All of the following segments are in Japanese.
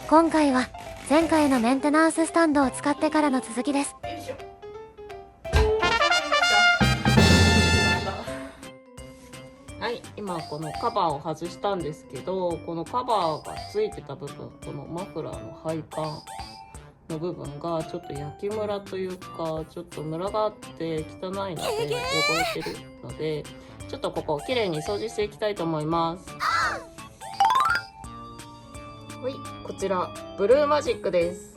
今回は前回のメンテナンススタンドを使ってからの続きです。はい、今このカバーを外したんですけど、このカバーがついてた部分、このマフラーの配管の部分がちょっと焼きムラというか、ちょっとムラがあって汚いので、汚れてるので、ちょっとここをきれいに掃除していきたいと思います。はい、こちらブルーマジックです。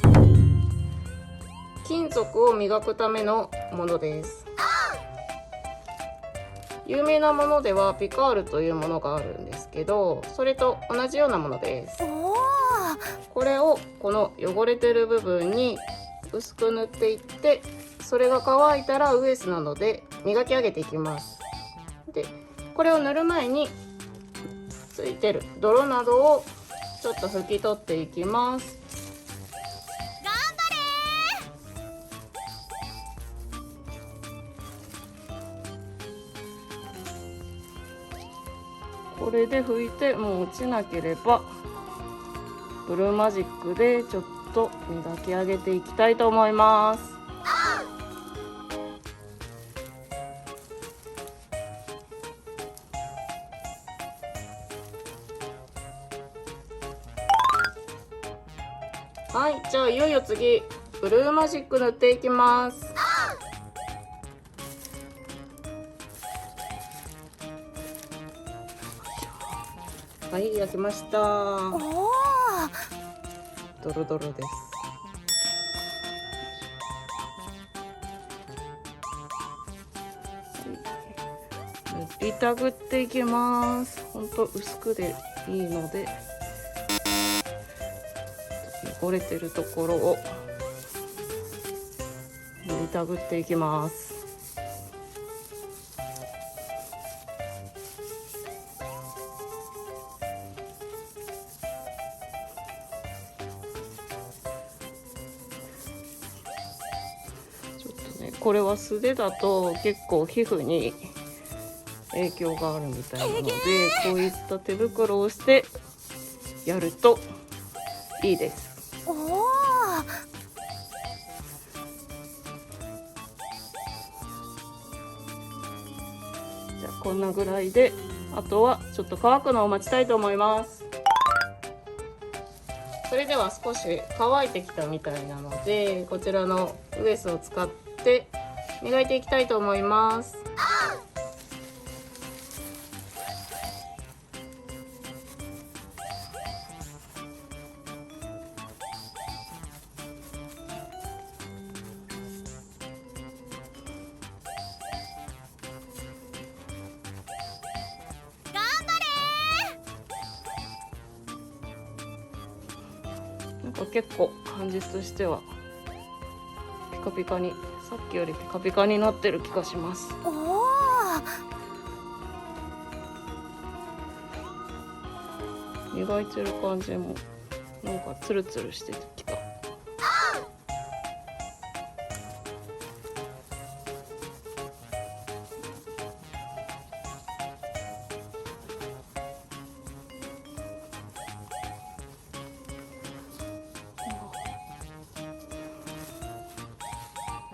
金属を磨くためのものです。有名なものではピカールというものがあるんですけど、それと同じようなものです。これをこの汚れてる部分に薄く塗っていって、それが乾いたらウエスなので磨き上げていきます。で、これを塗る前についてる泥などをちょっと拭き取っていきます。これで拭いてもう落ちなければ、ブルーマジックでちょっと磨き上げていきたいと思います。はい、じゃあいよいよ次ブルーマジック塗っていきます。はい、焼きました。ドロドロです。塗りたぐっていきます。ほんと薄くでいいので、汚れてるところを塗りたぐっていきます。これは素手だと結構皮膚に影響があるみたいなので、こういった手袋をしてやるといいです。じゃあこんなぐらいで、あとはちょっと乾くのを待ちたいと思います。それでは少し乾いてきたみたいなので、こちらのウエスを使って磨いていきたいと思います。なんか結構感じとしてはピカピカに、さっきよりピカピカになってる気がします。磨いてる感じもなんかツルツルしてきた。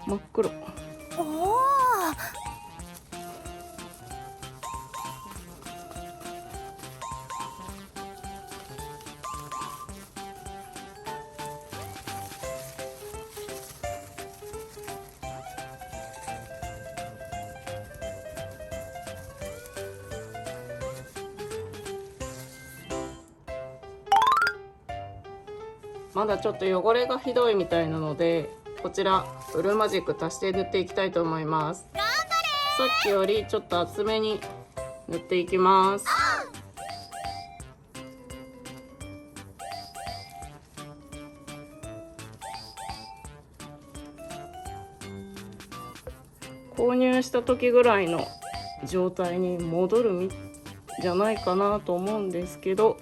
真っ黒。まだちょっと汚れがひどいみたいなので、こちらブルーマジック足して塗っていきたいと思います。さっきよりちょっと厚めに塗っていきます。購入した時ぐらいの状態に戻るんじゃないかなと思うんですけど、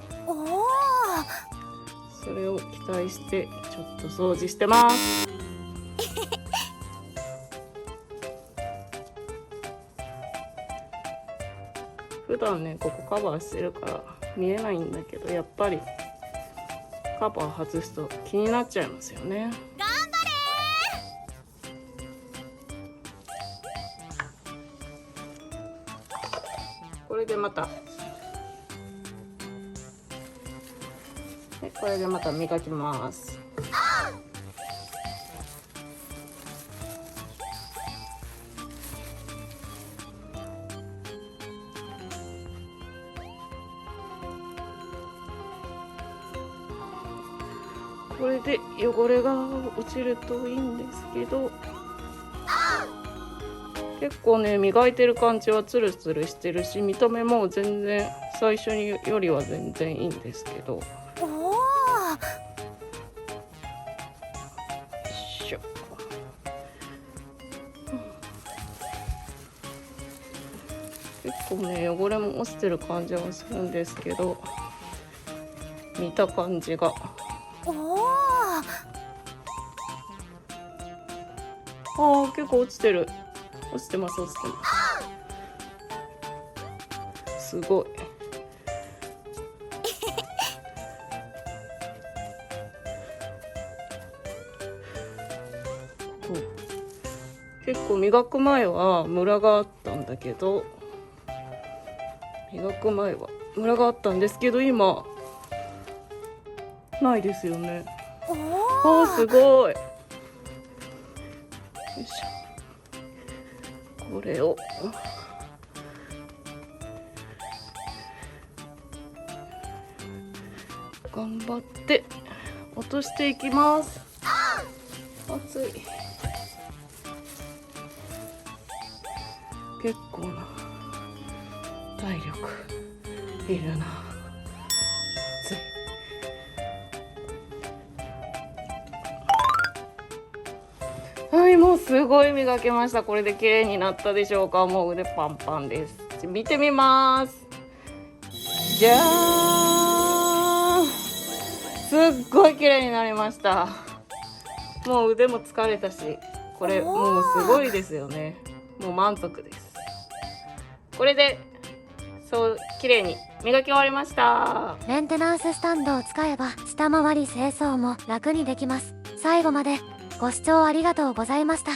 それを期待してちょっと掃除してます。普段ねここカバーしてるから見えないんだけど、やっぱりカバー外すと気になっちゃいますよね。頑張これでまたこれでまた磨きます。これで汚れが落ちるといいんですけど、結構ね磨いてる感じはツルツルしてるし、見た目も全然最初によりは全然いいんですけど。おお。結構ね汚れも落ちてる感じはするんですけど、見た感じが結構落ちてる。落ちてます落ちてます。すごい。結構磨く前はムラがあったんだけど、磨く前はムラがあったんですけど、今ないですよね。すごい。よいしょ。これを頑張って落としていきます。熱い。結構な体力いるな。熱い。はい、もうすごい磨けました。これで綺麗になったでしょうか。もう腕パンパンです。見てみます。じゃーん。すっごい綺麗になりました。もう腕も疲れたし、これもうすごいですよね。もう満足です。これで綺麗に磨き終わりました。メンテナンススタンドを使えば下回り清掃も楽にできます。最後までご視聴ありがとうございました。